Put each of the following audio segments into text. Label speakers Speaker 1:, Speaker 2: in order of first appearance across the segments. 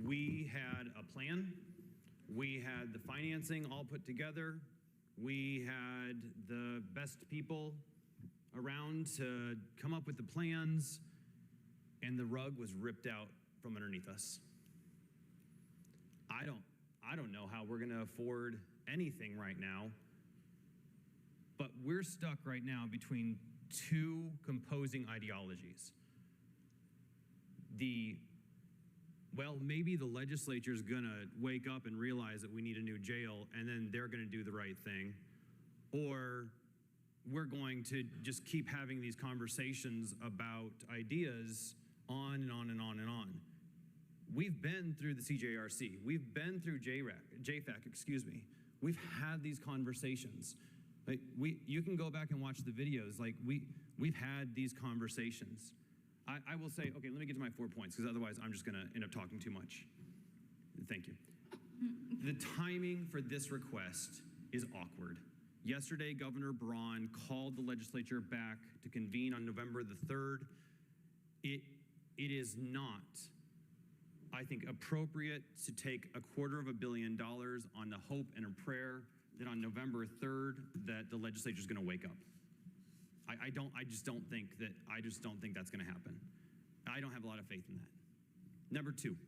Speaker 1: we had a plan. We had the financing all put together. We had the best people around to come up with the plans, and the rug was ripped out from underneath us. I don't know how we're gonna afford anything right now, but we're stuck right now between two composing ideologies. Well, maybe the legislature's gonna wake up and realize that we need a new jail, and then they're gonna do the right thing, or we're going to just keep having these conversations about ideas on and on and on and on. We've been through the CJRC. We've been through JFAC, excuse me. We've had these conversations. Like you can go back and watch the videos. Like we've had these conversations. I will say, okay, let me get to my 4 points, because otherwise I'm just gonna end up talking too much. Thank you. The timing for this request is awkward. Yesterday, Governor Braun called the legislature back to convene on November the 3rd. It is not, I think, appropriate to take $250 million on the hope and a prayer that on November 3rd that the legislature is going to wake up. I just don't think that's going to happen. I don't have a lot of faith in that. Number two,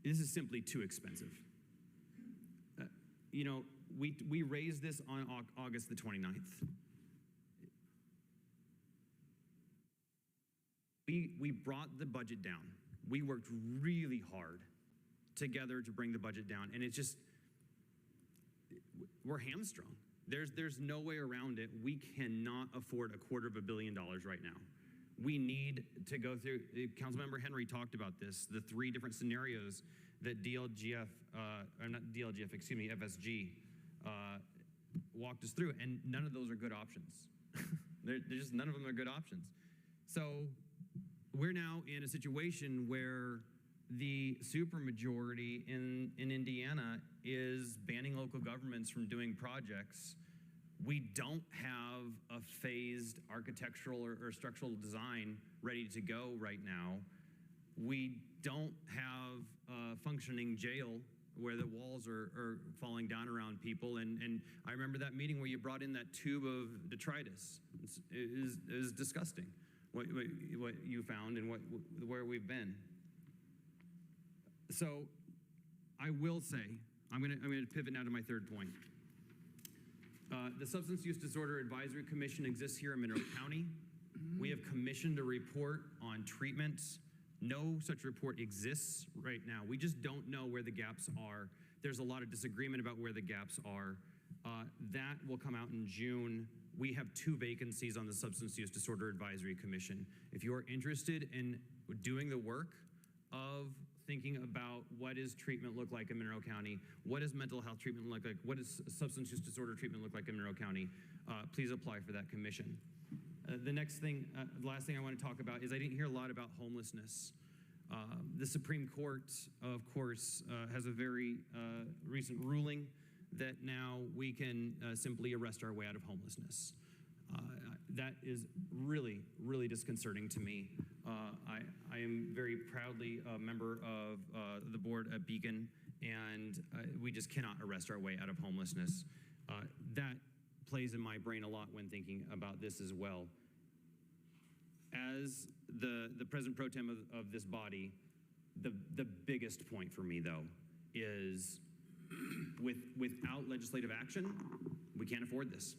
Speaker 1: this is simply too expensive. We raised this on August the 29th. We brought the budget down. We worked really hard together to bring the budget down, and it's just, we're hamstrung. There's no way around it. We cannot afford $250 million right now. We need to go through, Councilmember Henry talked about this, the 3 different scenarios that FSG walked us through, and none of those are good options. None of them are good options. So we're now in a situation where the supermajority in Indiana is banning local governments from doing projects. We don't have a phased architectural or structural design ready to go right now. We don't have a functioning jail where the walls are falling down around people. And I remember that meeting where you brought in that tube of detritus. It is disgusting what you found and where we've been. So I will say, I'm gonna pivot now to my 3rd point. The Substance Use Disorder Advisory Commission exists here in Monroe County. We have commissioned a report on treatment. No such report exists right now. We just don't know where the gaps are. There's a lot of disagreement about where the gaps are. That will come out in June. We have 2 vacancies on the Substance Use Disorder Advisory Commission. If you are interested in doing the work of thinking about what does treatment look like in Monroe County, what does mental health treatment look like, what does substance use disorder treatment look like in Monroe County, please apply for that commission. The last thing I want to talk about is I didn't hear a lot about homelessness. The Supreme Court, of course, has a very recent ruling that now we can simply arrest our way out of homelessness. That is really, really disconcerting to me. I am very proudly a member of the board at Beacon, and we just cannot arrest our way out of homelessness. That plays in my brain a lot when thinking about this as well. As the president pro tem of this body, the biggest point for me, though, is without legislative action, we can't afford this.